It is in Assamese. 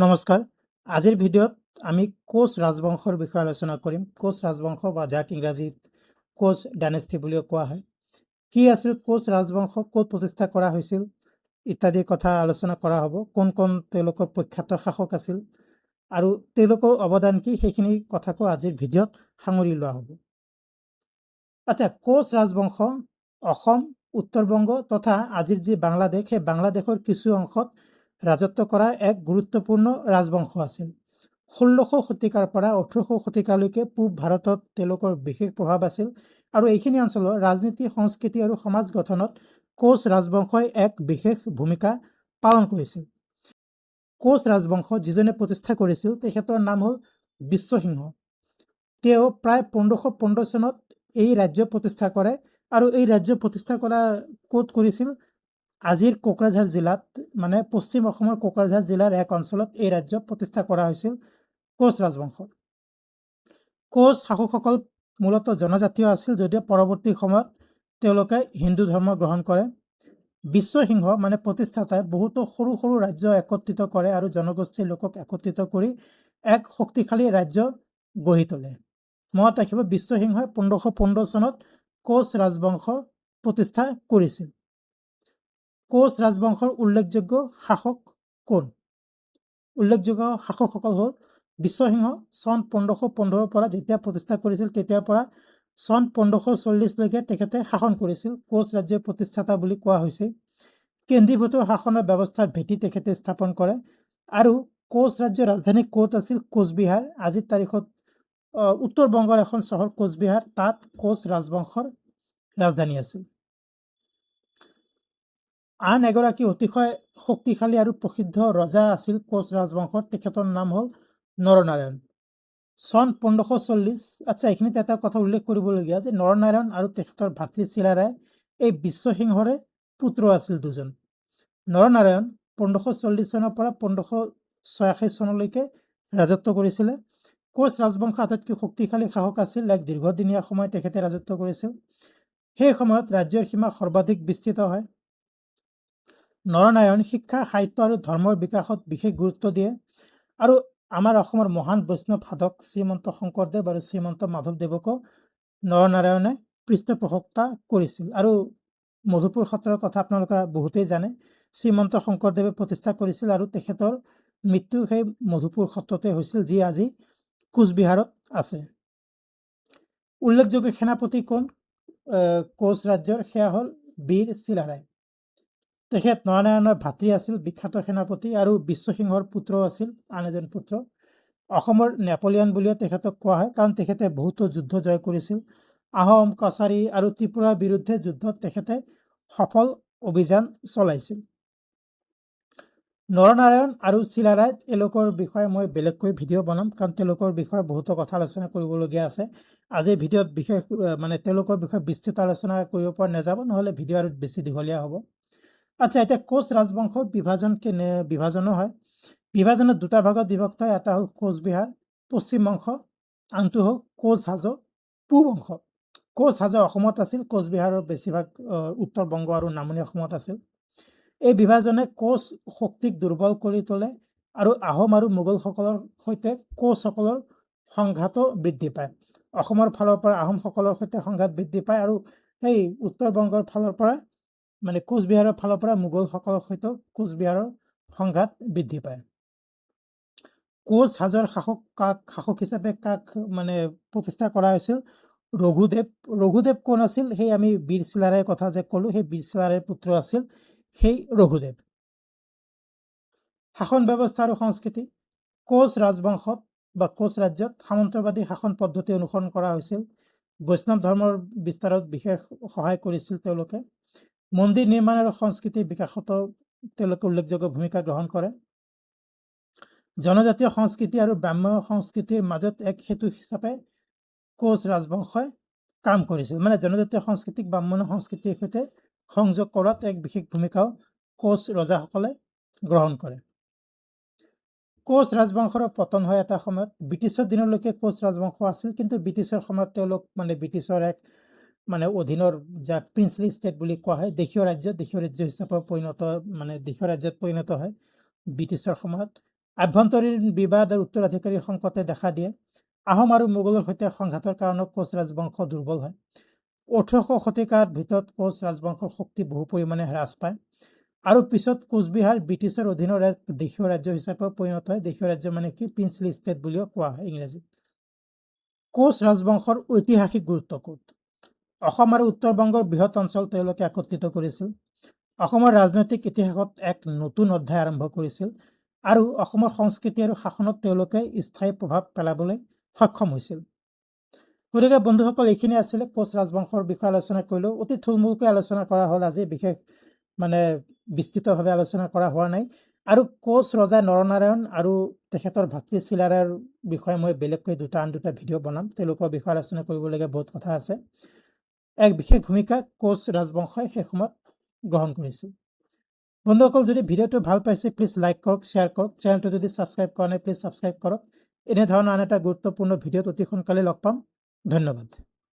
নমস্কাৰ। আজিৰ ভিডিঅ'ত আমি কোচ ৰাজবংশৰ বিষয়ে আলোচনা কৰিম। কোচ ৰাজবংশ বা যাক ইংৰাজীত কোচ ডাইনেষ্টি বুলিও কোৱা হয়। কি আছিল কোচ ৰাজবংশ, ক'ত প্ৰতিষ্ঠা কৰা হৈছিল ইত্যাদি কথা আলোচনা কৰা হ'ব। কোন কোন তেওঁলোকৰ প্ৰখ্যাত শাসক আছিল আৰু তেওঁলোকৰ অৱদান কি, সেইখিনি কথাকো আজিৰ ভিডিঅ'ত সাঙুৰি লোৱা হ'ব। আচ্ছা, কোচ ৰাজবংশ অসম, উত্তৰ বংগ তথা আজিৰ যি বাংলাদেশ, সেই বাংলাদেশৰ কিছু অংশত ৰাজত্ব কৰা এক গুৰুত্বপূৰ্ণ ৰাজবংশ আছিল। 16শ শতিকাৰ পৰা 18শ শতিকালৈকে পূব ভাৰতত তেওঁলোকৰ বিশেষ প্ৰভাৱ আছিল আৰু এইখিনি অঞ্চলৰ ৰাজনীতি, সংস্কৃতি আৰু সমাজ গঠনত কোচ ৰাজবংশই এক বিশেষ ভূমিকা পালন কৰিছিল। কোচ ৰাজবংশ যিজনে প্ৰতিষ্ঠা কৰিছিল তেখেতৰ নাম হ'ল বিশ্বসিংহ। তেওঁ প্ৰায় 1515 চনত এই ৰাজ্য প্ৰতিষ্ঠা কৰে আৰু এই ৰাজ্য প্ৰতিষ্ঠা কৰা ক'ত কৰিছিল? আজিৰ কোকৰাঝাৰ জিলাত, মানে পশ্চিম অসমৰ কোকৰাঝাৰ জিলাৰ এক অঞ্চলত এই ৰাজ্য প্ৰতিষ্ঠা কৰা হৈছিল কোচ ৰাজবংশ। কোচ শাসকসকল মূলতঃ জনজাতীয় আছিল, যদিও পৰৱৰ্তী সময়ত তেওঁলোকে হিন্দু ধৰ্ম গ্ৰহণ কৰে। বিশ্বসিংহ মানে প্ৰতিষ্ঠাতাই বহুতো সৰু সৰু ৰাজ্য একত্ৰিত কৰে আৰু জনগোষ্ঠীৰ লোকক একত্ৰিত কৰি এক শক্তিশালী ৰাজ্য গঢ়ি তোলে। মনত ৰাখিব, বিশ্বসিংহই 1515 চনত কোচ ৰাজবংশ প্ৰতিষ্ঠা কৰিছিল। কোচ ৰাজবংশৰ উল্লেখযোগ্য শাসক কোন? উল্লেখযোগ্য শাসকসকল হ'ল বিশ্বসিংহ। চন 1515 পৰা যেতিয়া প্ৰতিষ্ঠা কৰিছিল তেতিয়াৰ পৰা চন 1540লৈকে তেখেতে শাসন কৰিছিল। কোচ ৰাজ্যৰ প্ৰতিষ্ঠাতা বুলি কোৱা হৈছে। কেন্দ্ৰীভূত শাসনৰ ব্যৱস্থাৰ ভেটি তেখেতে স্থাপন কৰে আৰু কোচ ৰাজ্যৰ ৰাজধানী ক'ত আছিল? কোচবিহাৰ। আজিৰ তাৰিখত উত্তৰ বংগৰ এখন চহৰ কোচবিহাৰ, তাত কোচ ৰাজবংশৰ ৰাজধানী আছিল। আন এগৰাকী অতিশয় শক্তিশালী আৰু প্ৰসিদ্ধ ৰজা আছিল কোচ ৰাজবংশৰ, তেখেতৰ নাম হ'ল নৰনাৰায়ণ। চন 1540। আচ্ছা, এইখিনিতে এটা কথা উল্লেখ কৰিবলগীয়া যে নৰনাৰায়ণ আৰু তেখেতৰ ভাতৃ চিলাৰায় এই বিশ্বসিংহৰে পুত্ৰ আছিল দুজন। নৰনাৰায়ণ 1540 চনৰ পৰা 1586 চনলৈকে ৰাজত্ব কৰিছিলে। কোচ ৰাজবংশ আটাইতকৈ শক্তিশালী শাসক আছিল। এক দীৰ্ঘদিনীয়া সময় তেখেতে ৰাজত্ব কৰিছিল। সেই সময়ত ৰাজ্যৰ সীমা সৰ্বাধিক বিস্তৃত হয়। নৰনাৰায়ণ শিক্ষা, সাহিত্য আৰু ধৰ্মৰ বিকাশত বিশেষ গুৰুত্ব দিয়ে আৰু আমাৰ অসমৰ মহান বৈষ্ণৱ সাধক শ্ৰীমন্ত শংকৰদেৱ আৰু শ্ৰীমন্ত মাধৱদেৱকো নৰনাৰায়ণে পৃষ্ঠপোষকতা কৰিছিল। আৰু মধুপুৰ সত্ৰৰ কথা আপোনালোকে বহুতেই জানে। শ্ৰীমন্ত শংকৰদেৱে প্ৰতিষ্ঠা কৰিছিল আৰু তেখেতৰ মৃত্যু সেই মধুপুৰ সত্ৰতে হৈছিল, যি আজি কোচবিহাৰত আছে। উল্লেখযোগ্য সেনাপতি কোন কোচ ৰাজ্যৰ? সেয়া হ'ল বীৰ চিলাৰায়। তেখেত নৰনাৰায়ণৰ ভাতৃ আছিল, বিখ্যাত সেনাপতি, আৰু বিশ্বসিংহৰ পুত্ৰ আছিল, আন এজন পুত্ৰ। অসমৰ নেপোলিয়ন বুলিও তেখেতক কোৱা হয়, কাৰণ তেখেতে বহুতো যুদ্ধ জয় কৰিছিল। আহোম, কছাৰী আৰু ত্ৰিপুৰাৰ বিৰুদ্ধে যুদ্ধত তেখেতে সফল অভিযান চলাইছিল। নৰনাৰায়ণ আৰু চিলাৰায়, এওঁলোকৰ বিষয়ে মই বেলেগকৈ ভিডিঅ' বনাম, কাৰণ তেওঁলোকৰ বিষয়ে বহুতো কথা আলোচনা কৰিবলগীয়া আছে। আজিৰ ভিডিঅ'ত বিশেষ তেওঁলোকৰ বিষয়ে বিস্তৃত আলোচনা কৰিব পৰা নাযাব, নহ'লে ভিডিঅ' আৰু বেছি দীঘলীয়া হ'ব। আচ্ছা, এতিয়া কোচ ৰাজবংশৰ বিভাজনো হয়। বিভাজনত দুটা ভাগত বিভক্ত হয়। এটা হ'ল কোচবিহাৰ পশ্চিম অংশ, আনটো হ'ল কোচ হাজো পূব অংশ। কোচ হাজো অসমত আছিল, কোচবিহাৰৰ বেছিভাগ উত্তৰ বংগ আৰু নামনি অসমত আছিল। এই বিভাজনে কোচ শক্তিক দুৰ্বল কৰি তোলে আৰু আহোম আৰু মোগলসকলৰ সৈতে কোচসকলৰ সংঘাতো বৃদ্ধি পায়। অসমৰ ফালৰ পৰা আহোমসকলৰ সৈতে সংঘাত বৃদ্ধি পায় আৰু সেই উত্তৰ বংগৰ ফালৰ পৰা, মানে কোচবিহাৰৰ ফালৰ পৰা মোগলসকলৰ সৈতে কোচবিহাৰৰ সংঘাত বৃদ্ধি পায়। কোচ হাজোৰ শাসক হিচাপে কাক প্ৰতিষ্ঠা কৰা হৈছিল? ৰঘুদেৱ। ৰঘুদেৱ কোন আছিল? সেই আমি বীৰ চিলাৰায়ৰ কথা যে ক'লো, সেই বীৰ চিলাৰায়ৰ পুত্ৰ আছিল সেই ৰঘুদেৱ। শাসন ব্যৱস্থা আৰু সংস্কৃতি। কোচ ৰাজবংশত বা কোচ ৰাজ্যত সামন্তবাদী শাসন পদ্ধতি অনুসৰণ কৰা হৈছিল। বৈষ্ণৱ ধৰ্মৰ বিস্তাৰত বিশেষ সহায় কৰিছিল তেওঁলোকে। মন্দিৰ নিৰ্মাণ আৰু সংস্কৃতিৰ বিকাশতো তেওঁলোকে উল্লেখযোগ্য ভূমিকা গ্ৰহণ কৰে। জনজাতীয় সংস্কৃতি আৰু ব্ৰাহ্মণ সংস্কৃতিৰ মাজত এক সেতু হিচাপে কোচ ৰাজবংশই কাম কৰিছিল। মানে জনজাতীয় সংস্কৃতিক ব্ৰাহ্মণ সংস্কৃতিৰ সৈতে সংযোগ কৰাত এক বিশেষ ভূমিকাও কোচ ৰজাসকলে গ্ৰহণ কৰে। কোচ ৰাজবংশৰ পতন হয় এটা সময়ত। ব্ৰিটিছৰ দিনলৈকে কোচ ৰাজবংশ আছিল, কিন্তু ব্ৰিটিছৰ সময়ত তেওঁলোক ব্ৰিটিছৰ এক অধীনৰ, যাক প্ৰিন্সলি ষ্টেট বুলি কোৱা হয়, দেশীয় ৰাজ্য হিচাপে দেশীয় ৰাজ্যত পৰিণত হয় ব্ৰিটিছৰ সময়ত। আভ্যন্তৰীণ বিবাদ আৰু উত্তৰাধিকাৰী সংকটে দেখা দিয়ে। আহোম আৰু মোগলৰ সৈতে সংঘাতৰ কাৰণে কোচ ৰাজবংশ দুৰ্বল হয়। 18শ শতিকাৰ ভিতৰত কোচ ৰাজবংশৰ শক্তি বহু পৰিমাণে হ্ৰাস পায় আৰু পিছত কোচবিহাৰ ব্ৰিটিছৰ অধীনৰ এক দেশীয় ৰাজ্য হিচাপে পৰিণত হয়। দেশীয় ৰাজ্য মানে কি প্ৰিন্সলি ষ্টেট বুলিও কোৱা হয় ইংৰাজীত। কোচ ৰাজবংশৰ ঐতিহাসিক গুৰুত্ব ক'ত? অসম আৰু উত্তৰ বংগৰ বৃহৎ অঞ্চল তেওঁলোকে একত্ৰিত কৰিছিল। অসমৰ ৰাজনৈতিক ইতিহাসত এক নতুন অধ্যায় আৰম্ভ কৰিছিল আৰু অসমৰ সংস্কৃতি আৰু শাসনত তেওঁলোকে স্থায়ী প্ৰভাৱ পেলাবলৈ সক্ষম হৈছিল। গতিকে বন্ধুসকল, এইখিনি আছিলে কোচ ৰাজবংশৰ বিষয়ে আলোচনা কৰিলোঁ। অতি থুলমূলকৈ আলোচনা কৰা হ'ল আজি, বিশেষ বিস্তৃতভাৱে আলোচনা কৰা হোৱা নাই। আৰু কোচ ৰজা নৰনাৰায়ণ আৰু তেখেতৰ ভাতৃ চিলাৰায়ৰ বিষয়ে মই বেলেগকৈ আন দুটা ভিডিঅ' বনাম। তেওঁলোকৰ বিষয়ে আলোচনা কৰিবলগীয়া বহুত কথা আছে। এক বিশেষ ভূমিকা কোচ ৰাজবংশই সেই সময়ত গ্ৰহণ কৰিছিল। বন্ধুসকল, যদি ভিডিঅ'টো ভাল পাইছে প্লিজ লাইক কৰক, শ্বেয়াৰ কৰক। চেনেলটো যদি ছাবস্ক্ৰাইব কৰা নাই প্লিজ ছাবস্ক্ৰাইব কৰক। এনেধৰণৰ আন এটা গুৰুত্বপূৰ্ণ ভিডিঅ'ত অতি সোনকালে লগ পাম। ধন্যবাদ।